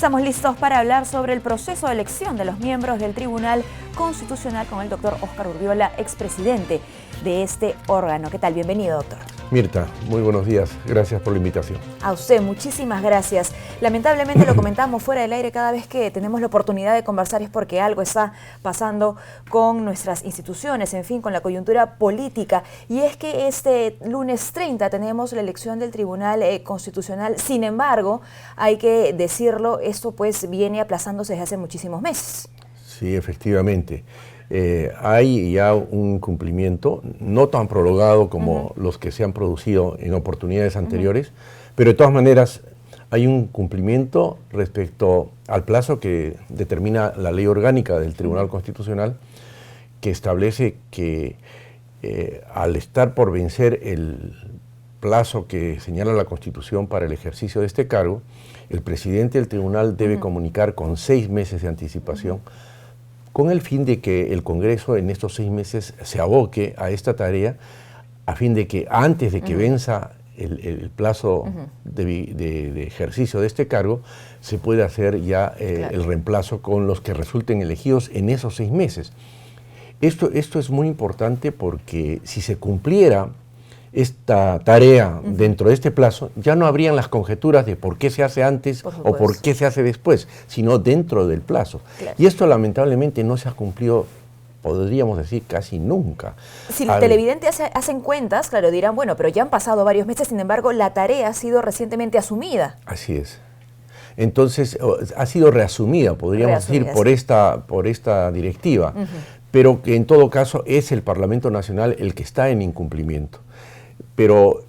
Estamos listos para hablar sobre el proceso de elección de los miembros del Tribunal Constitucional con el doctor Óscar Urriola, expresidente de este órgano. ¿Qué tal? Bienvenido, doctor. Mirta, muy buenos días. Gracias por la invitación. A usted, muchísimas gracias. Lamentablemente lo comentamos fuera del aire, cada vez que tenemos la oportunidad de conversar es porque algo está pasando con nuestras instituciones, en fin, con la coyuntura política. Y es que este lunes 30 tenemos la elección del Tribunal Constitucional. Sin embargo, hay que decirlo, esto pues viene aplazándose desde hace muchísimos meses. Sí, efectivamente. Hay ya un cumplimiento, no tan prolongado como los que se han producido en oportunidades anteriores, pero de todas maneras hay un cumplimiento respecto al plazo que determina la ley orgánica del Tribunal Constitucional, que establece que al estar por vencer el plazo que señala la Constitución para el ejercicio de este cargo, el presidente del tribunal debe comunicar con 6 meses de anticipación, con el fin de que el Congreso en estos 6 meses se aboque a esta tarea, a fin de que antes de que venza el plazo de ejercicio de este cargo, se pueda hacer ya el reemplazo con los que resulten elegidos en esos 6 meses. Esto es muy importante porque si se cumpliera esta tarea dentro de este plazo, ya no habrían las conjeturas de por qué se hace antes o por qué se hace después, sino dentro del plazo. Claro. Y esto lamentablemente no se ha cumplido, podríamos decir, casi nunca. Si los televidentes hacen cuentas, claro, dirán, bueno, pero ya han pasado varios meses, sin embargo, la tarea ha sido recientemente asumida. Así es. Entonces, ha sido reasumida, podríamos decir, por esta directiva, pero que en todo caso es el Parlamento Nacional el que está en incumplimiento. Pero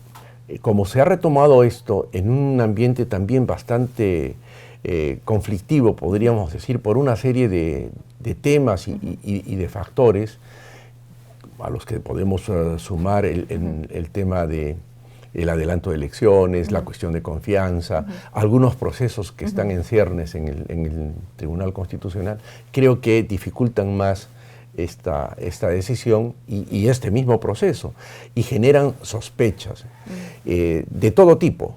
como se ha retomado esto en un ambiente también bastante conflictivo, podríamos decir, por una serie de temas y de factores, a los que podemos sumar el tema del adelanto de elecciones, la cuestión de confianza, algunos procesos que están en ciernes en el Tribunal Constitucional, creo que dificultan más esta decisión y este mismo proceso, y generan sospechas de todo tipo,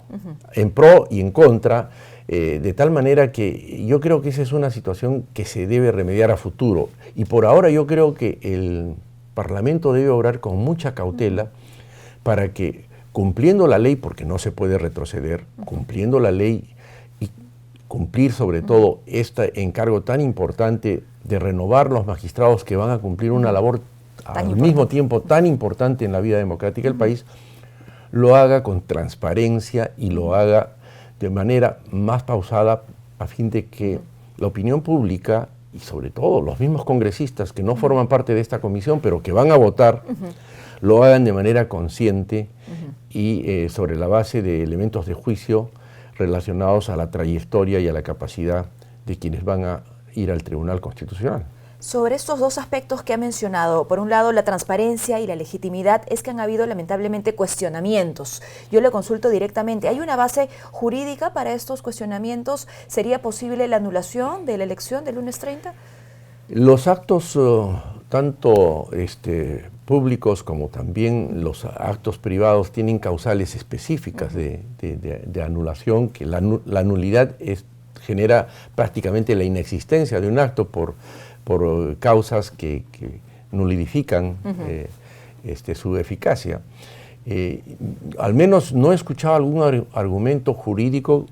en pro y en contra, de tal manera que yo creo que esa es una situación que se debe remediar a futuro, y por ahora yo creo que el Parlamento debe obrar con mucha cautela para que, cumpliendo la ley, porque no se puede retroceder, cumpliendo la ley y cumplir sobre todo este encargo tan importante de renovar los magistrados que van a cumplir una labor al mismo tiempo tan importante en la vida democrática del país, lo haga con transparencia y lo haga de manera más pausada, a fin de que la opinión pública y sobre todo los mismos congresistas que no forman parte de esta comisión pero que van a votar, lo hagan de manera consciente y sobre la base de elementos de juicio relacionados a la trayectoria y a la capacidad de quienes van a ir al Tribunal Constitucional. Sobre estos dos aspectos que ha mencionado, por un lado la transparencia y la legitimidad, es que han habido lamentablemente cuestionamientos. Yo le consulto directamente, ¿hay una base jurídica para estos cuestionamientos? ¿Sería posible la anulación de la elección del lunes 30? Los actos, tanto públicos como también los actos privados, tienen causales específicas de anulación, que la nulidad genera prácticamente la inexistencia de un acto por causas que nulifican su eficacia. Al menos no he escuchado algún argumento jurídico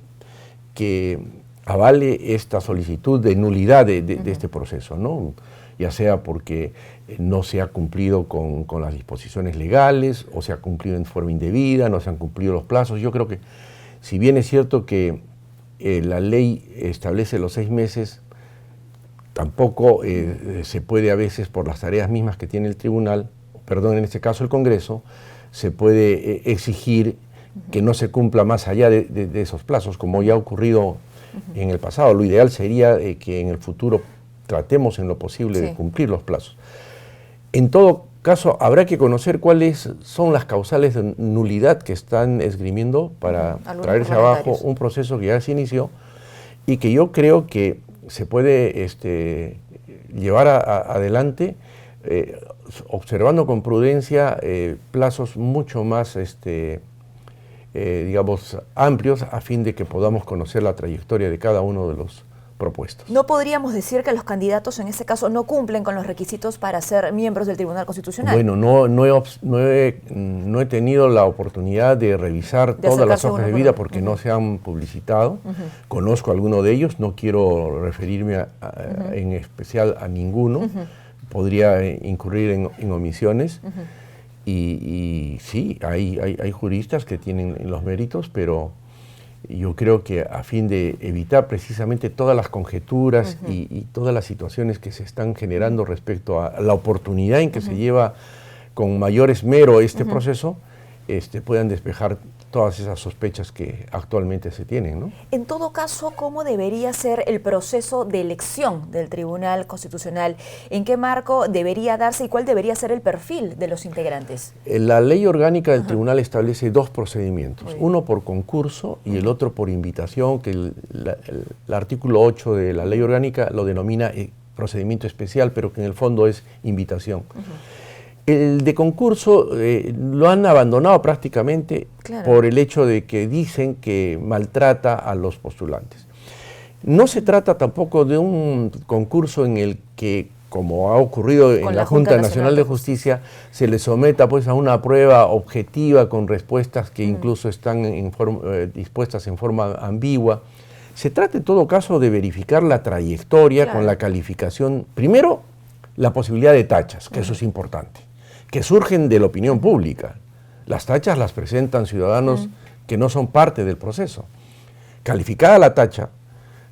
que avale esta solicitud de nulidad de este proceso, ¿no? Ya sea porque no se ha cumplido con las disposiciones legales, o se ha cumplido en forma indebida, no se han cumplido los plazos. Yo creo que, si bien es cierto que la ley establece los 6 meses, tampoco se puede a veces, por las tareas mismas que tiene el tribunal, perdón, en este caso el Congreso, se puede exigir que no se cumpla más allá de esos plazos, como ya ha ocurrido en el pasado. Lo ideal sería que en el futuro tratemos en lo posible de cumplir los plazos. En todo caso, habrá que conocer cuáles son las causales de nulidad que están esgrimiendo para traerse abajo un proceso que ya se inició y que yo creo que se puede llevar adelante observando con prudencia plazos mucho más digamos, amplios a fin de que podamos conocer la trayectoria de cada uno de los propuestos. ¿No podríamos decir que los candidatos en este caso no cumplen con los requisitos para ser miembros del Tribunal Constitucional? Bueno, no he tenido la oportunidad de revisar todas las hojas de vida porque no se han publicitado. Conozco alguno de ellos, no quiero referirme en especial a ninguno. Podría incurrir en omisiones. Y sí, hay juristas que tienen los méritos, pero yo creo que a fin de evitar precisamente todas las conjeturas y todas las situaciones que se están generando respecto a la oportunidad en que se lleva con mayor esmero este proceso, puedan despejar todas esas sospechas que actualmente se tienen, ¿no? En todo caso, ¿cómo debería ser el proceso de elección del Tribunal Constitucional? ¿En qué marco debería darse y cuál debería ser el perfil de los integrantes? La ley orgánica del tribunal establece dos procedimientos, uno por concurso y el otro por invitación, que el artículo 8 de la ley orgánica lo denomina procedimiento especial, pero que en el fondo es invitación. El de concurso lo han abandonado prácticamente por el hecho de que dicen que maltrata a los postulantes. No se trata tampoco de un concurso en el que, como ha ocurrido en la Junta Nacional de Justicia, se le someta pues a una prueba objetiva con respuestas que incluso están dispuestas en forma ambigua. Se trata en todo caso de verificar la trayectoria con la calificación, primero la posibilidad de tachas, que eso es importante, que surgen de la opinión pública. Las tachas las presentan ciudadanos que no son parte del proceso. Calificada la tacha,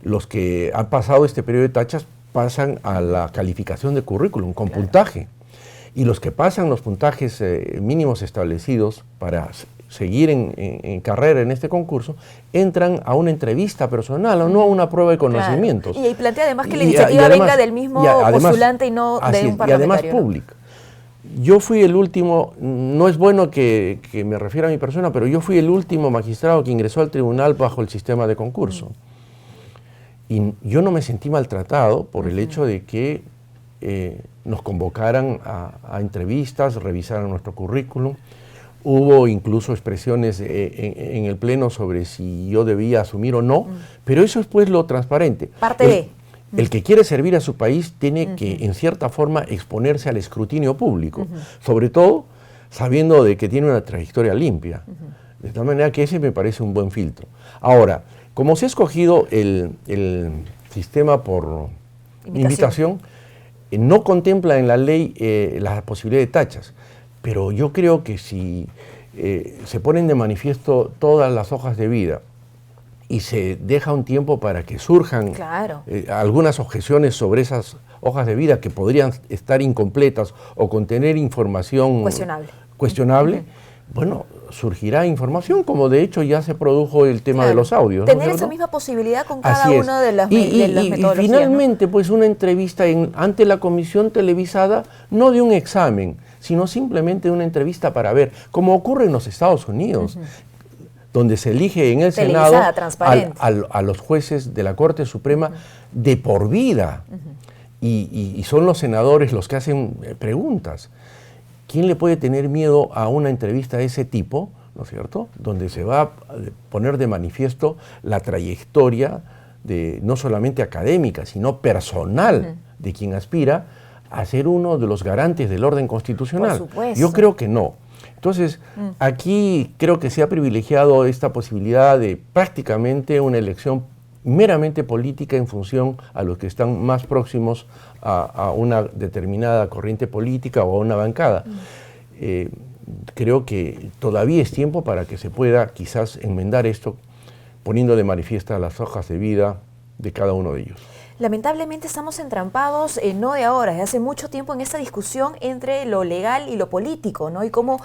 los que han pasado este periodo de tachas pasan a la calificación de currículum con puntaje. Y los que pasan los puntajes mínimos establecidos para seguir en carrera en este concurso, entran a una entrevista personal o no a una prueba de conocimientos. Y plantea además que la iniciativa venga del mismo postulante y no de un parlamentario. Y además pública. Yo fui el último, no es bueno que me refiera a mi persona, pero yo fui el último magistrado que ingresó al tribunal bajo el sistema de concurso. Y yo no me sentí maltratado por el hecho de que nos convocaran a entrevistas, revisaran nuestro currículum. Hubo incluso expresiones en el Pleno sobre si yo debía asumir o no, pero eso es pues lo transparente. Parte de... El que quiere servir a su país tiene que, en cierta forma, exponerse al escrutinio público, sobre todo sabiendo de que tiene una trayectoria limpia. De tal manera que ese me parece un buen filtro. Ahora, como se ha escogido el sistema por invitación, no contempla en la ley la posibilidad de tachas, pero yo creo que si se ponen de manifiesto todas las hojas de vida, y se deja un tiempo para que surjan algunas objeciones sobre esas hojas de vida que podrían estar incompletas o contener información cuestionable, bueno, surgirá información, como de hecho ya se produjo el tema de los audios. Tener esa misma posibilidad con cada uno de las metodologías. Y finalmente, pues una entrevista ante la comisión televisada, no de un examen, sino simplemente una entrevista para ver, como ocurre en los Estados Unidos, donde se elige en el Senado a los jueces de la Corte Suprema de por vida. Y son los senadores los que hacen preguntas. ¿Quién le puede tener miedo a una entrevista de ese tipo, ¿no es cierto?, donde se va a poner de manifiesto la trayectoria no solamente académica, sino personal de quien aspira a ser uno de los garantes del orden constitucional? Por supuesto. Yo creo que no. Entonces, aquí creo que se ha privilegiado esta posibilidad de prácticamente una elección meramente política en función a los que están más próximos a una determinada corriente política o a una bancada. Creo que todavía es tiempo para que se pueda quizás enmendar esto, poniendo de manifiesta las hojas de vida de cada uno de ellos. Lamentablemente estamos entrampados, no de ahora, desde hace mucho tiempo en esta discusión entre lo legal y lo político, ¿no? Y cómo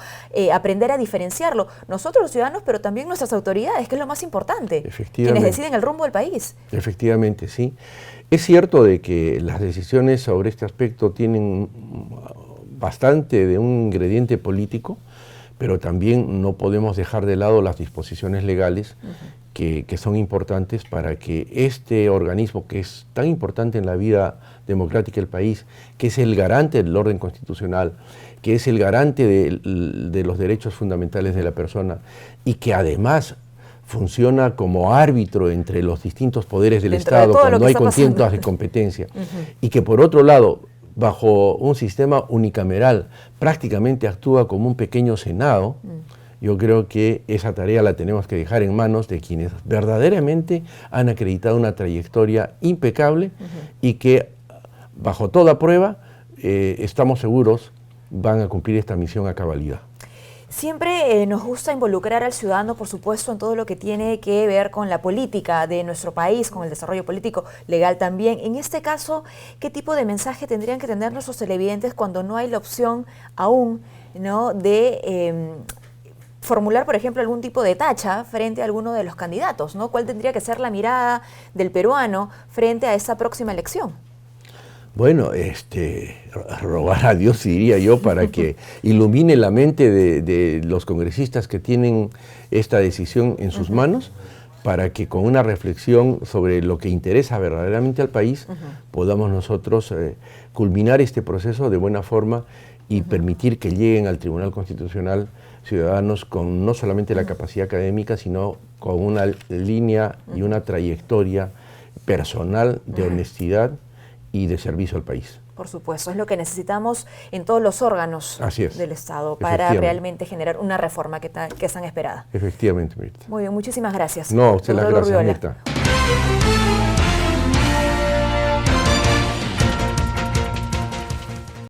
aprender a diferenciarlo. Nosotros los ciudadanos, pero también nuestras autoridades, que es lo más importante, quienes deciden el rumbo del país. Efectivamente, sí. Es cierto de que las decisiones sobre este aspecto tienen bastante de un ingrediente político, pero también no podemos dejar de lado las disposiciones legales que son importantes para que este organismo, que es tan importante en la vida democrática del país, que es el garante del orden constitucional, que es el garante de los derechos fundamentales de la persona y que además funciona como árbitro entre los distintos poderes del Estado cuando hay contiendas de competencia, y que por otro lado, bajo un sistema unicameral, prácticamente actúa como un pequeño Senado. Yo creo que esa tarea la tenemos que dejar en manos de quienes verdaderamente han acreditado una trayectoria impecable y que, bajo toda prueba, estamos seguros van a cumplir esta misión a cabalidad. Siempre nos gusta involucrar al ciudadano, por supuesto, en todo lo que tiene que ver con la política de nuestro país, con el desarrollo político, legal también. En este caso, ¿qué tipo de mensaje tendrían que tener nuestros televidentes cuando no hay la opción aún, ¿no?, de formular, por ejemplo, algún tipo de tacha frente a alguno de los candidatos, ¿no? ¿Cuál tendría que ser la mirada del peruano frente a esa próxima elección? Bueno, rogar a Dios, diría yo, para que ilumine la mente de los congresistas que tienen esta decisión en sus manos, para que con una reflexión sobre lo que interesa verdaderamente al país, podamos nosotros culminar este proceso de buena forma y permitir que lleguen al Tribunal Constitucional ciudadanos con no solamente la capacidad académica, sino con una línea y una trayectoria personal de honestidad y de servicio al país. Por supuesto, es lo que necesitamos en todos los órganos del Estado para realmente generar una reforma que es tan esperada. Efectivamente, Mirta. Muy bien, muchísimas gracias. No, a usted las gracias, Mirta.